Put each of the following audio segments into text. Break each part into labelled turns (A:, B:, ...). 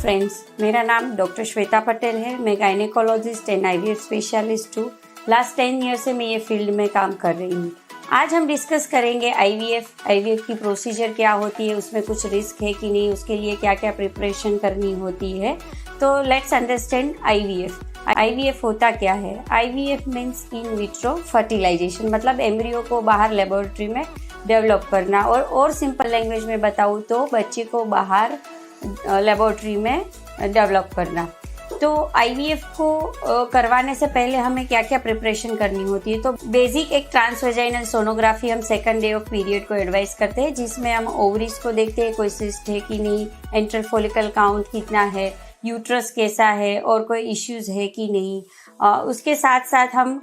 A: Friends, मेरा नाम doctor Shweta Patel है। मैं गायनेकोलॉजिस्ट एंड आईवीएफ स्पेशलिस्ट हूँ। लास्ट 10 ईयर से मैं ये फील्ड में काम कर रही हूँ। आज हम डिस्कस करेंगे आईवीएफ की प्रोसीजर क्या होती है, उसमें कुछ रिस्क है कि नहीं, उसके लिए क्या क्या प्रिपरेशन करनी होती है। तो लेट्स अंडरस्टैंड आईवीएफ होता क्या है। IVF means in vitro fertilization, मतलब एम्ब्रियो को बाहर लेबोरेटरी में डेवलप करना। और सिंपल लैंग्वेज में बताऊँ तो बच्चे को बाहर लेबोरेटरी में डेवलप करना। तो आईवीएफ को करवाने से पहले हमें क्या क्या प्रिपरेशन करनी होती है। तो बेसिक एक ट्रांसवेजाइनल सोनोग्राफी हम सेकंड डे ऑफ पीरियड को एडवाइस करते हैं, जिसमें हम ओवरीज को देखते हैं कोई सिस्ट है कि नहीं, एंट्रल फॉलिकल काउंट कितना है, यूट्रस कैसा है और कोई इश्यूज है कि नहीं। उसके साथ साथ हम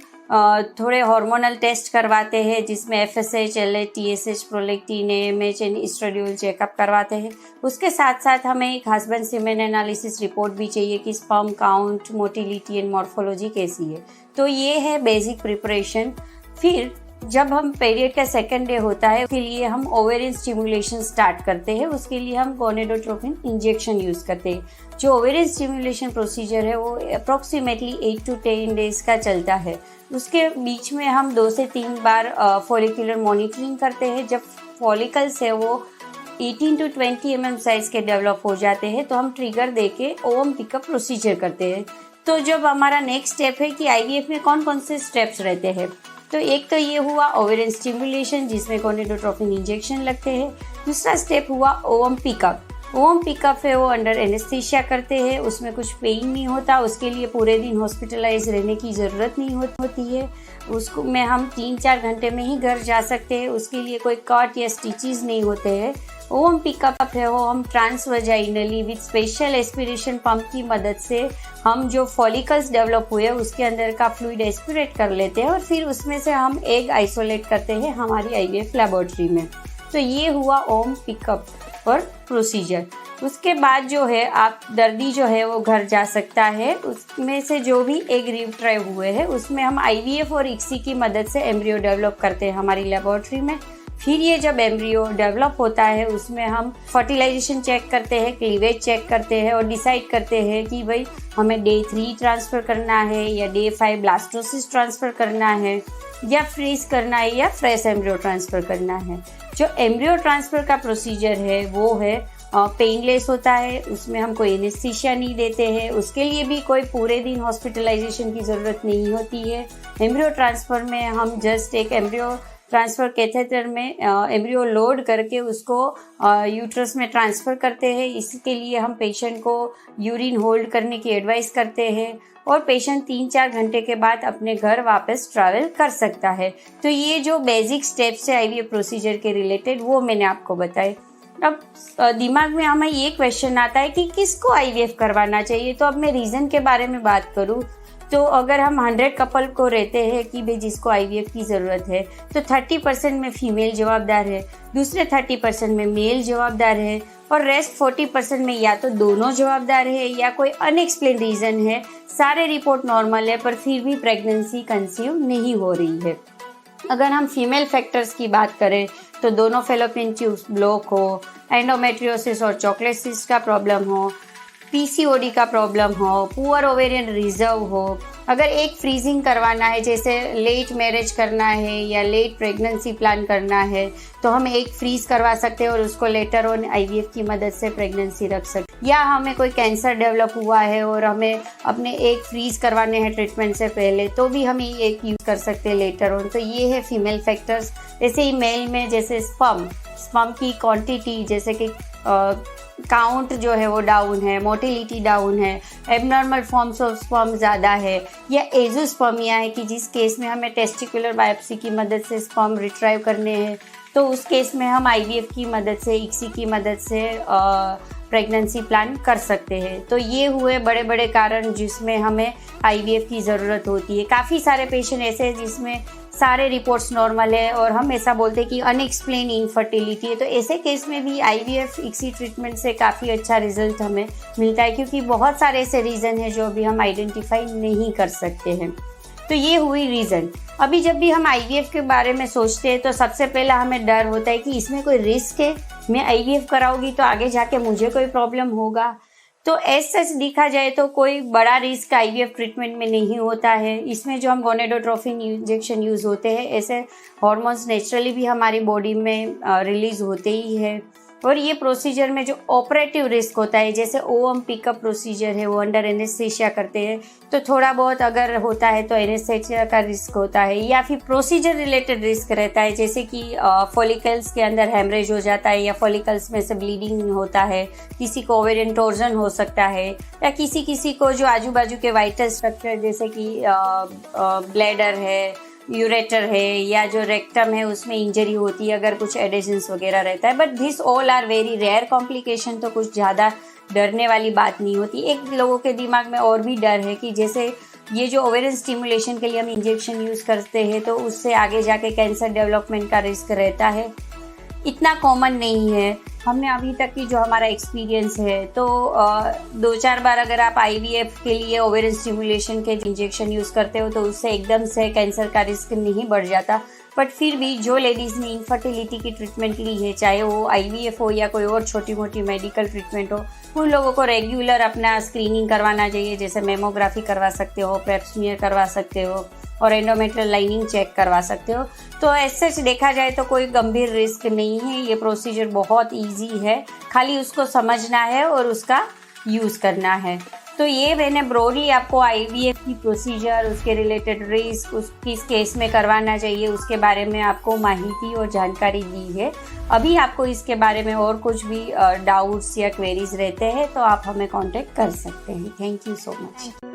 A: थोड़े हार्मोनल टेस्ट करवाते हैं, जिसमें FSH, LH, TSH, prolactin, AMH and estradiol checkup करवाते हैं। उसके साथ साथ हमें एक हस्बैंड सीमेन एनालिसिस रिपोर्ट भी चाहिए कि sperm count, motility and morphology कैसी है। तो ये है बेसिक प्रिपरेशन। फिर जब हम पीरियड का सेकंड डे होता है, उसके लिए हम ओवेरियन स्टिमुलेशन स्टार्ट करते हैं। उसके लिए हम गोनेडोट्रोपिन इंजेक्शन यूज़ करते हैं। जो ओवेरियन स्टिमुलेशन प्रोसीजर है वो अप्रॉक्सीमेटली 8 to 10 डेज का चलता है। उसके बीच में हम 2 से 3 बार फॉलिकुलर मॉनिटरिंग करते हैं। जब फॉलिकल्स है वो 18 to 20 mm साइज के डेवलप हो जाते हैं, तो हम ट्रिगर देके ओवम पिकअप प्रोसीजर करते हैं। तो जब हमारा नेक्स्ट स्टेप है कि आईवीएफ में कौन कौन से स्टेप्स रहते हैं, तो एक तो ये हुआ ओवेरियन स्टिमुलेशन, जिसमें गोनेडोट्रोपिन इंजेक्शन लगते हैं। दूसरा स्टेप हुआ ओवम पिकअप है वो अंडर एनेस्थीसिया करते हैं। उसमें कुछ पेन नहीं होता, उसके लिए पूरे दिन हॉस्पिटलाइज रहने की ज़रूरत नहीं होती है। उसको में हम 3-4 घंटे में ही घर जा सकते हैं। उसके लिए कोई कट या स्टिचेस नहीं होते हैं। ओवम पिकअप है वो हम ट्रांसवेजाइनली विद स्पेशल एस्पिरेशन पंप की मदद से हम जो फॉलिकल्स डेवलप हुए उसके अंदर का फ्लूइड एस्पिरेट कर लेते हैं और फिर उसमें से हम एग आइसोलेट करते हैं हमारी आईवीएफ लेबोरेटरी में। तो ये हुआ ओवम पिकअप और प्रोसीजर। उसके बाद जो है आप दर्दी जो है वो घर जा सकता है। उसमें से जो भी एग रिट्राइव हुए हैं उसमें हम आईवीएफ और इक्सी की मदद से एम्ब्रियो डेवलप करते हैं हमारी लेबोरेटरी में। फिर ये जब एम्ब्रियो डेवलप होता है उसमें हम फर्टिलाइजेशन चेक करते हैं, क्लीवेज चेक करते हैं और डिसाइड करते हैं कि भाई हमें डे 3 ट्रांसफ़र करना है या डे 5 ब्लास्टोसिस ट्रांसफ़र करना है या फ्रीज करना है या फ्रेश एम्ब्रियो ट्रांसफ़र करना है। जो एम्ब्रियो ट्रांसफ़र का प्रोसीजर है वो है पेनलेस होता है। उसमें हम कोई एनेस्थीसिया नहीं देते हैं। उसके लिए भी कोई पूरे दिन हॉस्पिटलाइजेशन की ज़रूरत नहीं होती है। एम्ब्रियो ट्रांसफ़र में हम जस्ट एक एम्ब्रियो ट्रांसफ़र कैथेटर में एम्ब्रियो लोड करके उसको यूट्रस में ट्रांसफ़र करते हैं। इसके लिए हम पेशेंट को यूरिन होल्ड करने की एडवाइस करते हैं और पेशेंट 3-4 घंटे के बाद अपने घर वापस ट्रैवल कर सकता है। तो ये जो बेसिक स्टेप्स है आईवीएफ प्रोसीजर के रिलेटेड वो मैंने आपको बताए। अब दिमाग में हमें ये क्वेश्चन आता है कि किसको आईवीएफ करवाना चाहिए। तो अब मैं रीज़न के बारे में बात करूँ तो अगर हम 100 कपल को रहते हैं कि भाई जिसको आईवीएफ की ज़रूरत है, तो 30% में फीमेल जवाबदार है, दूसरे 30% में मेल जवाबदार है और रेस्ट 40% में या तो दोनों जवाबदार है या कोई अनएक्सप्लेन रीज़न है। सारे रिपोर्ट नॉर्मल है पर फिर भी प्रेगनेंसी कंसीव नहीं हो रही है। अगर हम फीमेल फैक्टर्स की बात करें तो दोनों फेलोपियन ट्यूब्स ब्लॉक हो, एंडोमेट्रियोसिस और चॉकलेट सिस्ट का प्रॉब्लम हो, पीसीओडी का प्रॉब्लम हो, पुअर ओवेरियन रिजर्व हो, अगर एक फ्रीजिंग करवाना है जैसे लेट मैरिज करना है या लेट प्रेगनेंसी प्लान करना है, तो हम एक फ्रीज करवा सकते हैं और उसको लेटर ऑन आईवीएफ की मदद से प्रेगनेंसी रख सकते। या हमें कोई कैंसर डेवलप हुआ है और हमें अपने एक फ्रीज करवाने हैं ट्रीटमेंट से पहले, तो भी हम एक यूज़ कर सकते हैं लेटर ऑन। तो ये है फीमेल फैक्टर्स। ऐसे ही मेल में जैसे स्पर्म की क्वांटिटी, जैसे कि काउंट जो है वो डाउन है, मोटिलिटी डाउन है, एबनॉर्मल फॉर्म्स ऑफ स्पर्म ज़्यादा है या एजोस्पर्मिया है कि जिस केस में हमें टेस्टिकुलर बायोप्सी की मदद से स्पर्म रिट्राइव करने हैं, तो उस केस में हम आईवीएफ की मदद से, इक्सी की मदद से प्रेगनेंसी प्लान कर सकते हैं। तो ये हुए बड़े बड़े कारण जिसमें हमें आईवीएफ की ज़रूरत होती है। काफ़ी सारे पेशेंट ऐसे हैं जिसमें सारे रिपोर्ट्स नॉर्मल है और हम ऐसा बोलते हैं कि अनएक्सप्लेन इनफर्टिलिटी है, तो ऐसे केस में भी आईवीएफ इक्सी ट्रीटमेंट से काफ़ी अच्छा रिजल्ट हमें मिलता है, क्योंकि बहुत सारे ऐसे रीज़न हैं जो अभी हम आइडेंटिफाई नहीं कर सकते हैं। तो ये हुई रीज़न। अभी जब भी हम आईवीएफ के बारे में सोचते हैं तो सबसे पहला हमें डर होता है कि इसमें कोई रिस्क है, मैं आईवीएफ कराऊंगी तो आगे जाके मुझे कोई प्रॉब्लम होगा। तो एज सच देखा जाए तो कोई बड़ा रिस्क आईवीएफ ट्रीटमेंट में नहीं होता है। इसमें जो हम गोनेडोट्रोपिन इंजेक्शन यूज़ होते हैं, ऐसे हॉर्मोन्स नेचुरली भी हमारी बॉडी में रिलीज होते ही है। और ये प्रोसीजर में जो ऑपरेटिव रिस्क होता है, जैसे ओएम पिकअप प्रोसीजर है, वो अंडर एनेस्थीसिया करते हैं, तो थोड़ा बहुत अगर होता है तो एनेस्थीसिया का रिस्क होता है, या फिर प्रोसीजर रिलेटेड रिस्क रहता है, जैसे कि फॉलिकल्स के अंदर हेमरेज हो जाता है, या फॉलिकल्स में से ब्लीडिंग होता है, किसी को ओवेरियन टॉर्जन हो सकता है, या किसी को जो आजू बाजू के वाइटल स्ट्रक्चर जैसे कि ब्लैडर है, यूरेटर है, या जो रेक्टम है उसमें इंजरी होती है अगर कुछ एडेशंस वगैरह रहता है। But this all are very rare complication, तो कुछ ज़्यादा डरने वाली बात नहीं होती। एक लोगों के दिमाग में और भी डर है कि जैसे ये जो ओवेरियन स्टिमुलेशन के लिए हम इंजेक्शन यूज़ करते हैं तो उससे आगे जाके कैंसर डेवलपमेंट का रिस्क रहता है। इतना कॉमन नहीं है। हमने अभी तक की जो हमारा एक्सपीरियंस है, तो 2-4 बार अगर आप आईवीएफ के लिए ओवेरियन स्टिमुलेशन के इंजेक्शन यूज़ करते हो तो उससे एकदम से कैंसर का रिस्क नहीं बढ़ जाता। बट फिर भी जो लेडीज़ ने इनफर्टिलिटी की ट्रीटमेंट ली है, चाहे वो आईवीएफ हो या कोई और छोटी मोटी मेडिकल ट्रीटमेंट हो, उन लोगों को रेगुलर अपना स्क्रीनिंग करवाना चाहिए। जैसे मेमोग्राफी करवा सकते हो, पेप स्मीयर करवा सकते हो, और एंडोमेट्रियल लाइनिंग चेक करवा सकते हो। तो एज सच देखा जाए तो कोई गंभीर रिस्क नहीं है। ये प्रोसीजर बहुत इजी है, खाली उसको समझना है और उसका यूज़ करना है। तो ये मैंने ब्रॉडली आपको आईवीएफ की प्रोसीजर, उसके रिलेटेड रिस्क, उस किस केस में करवाना चाहिए, उसके बारे में आपको माहिती और जानकारी दी है। अभी आपको इसके बारे में और कुछ भी डाउट्स या क्वेरीज रहते हैं तो आप हमें कांटेक्ट कर सकते हैं। Thank you so much.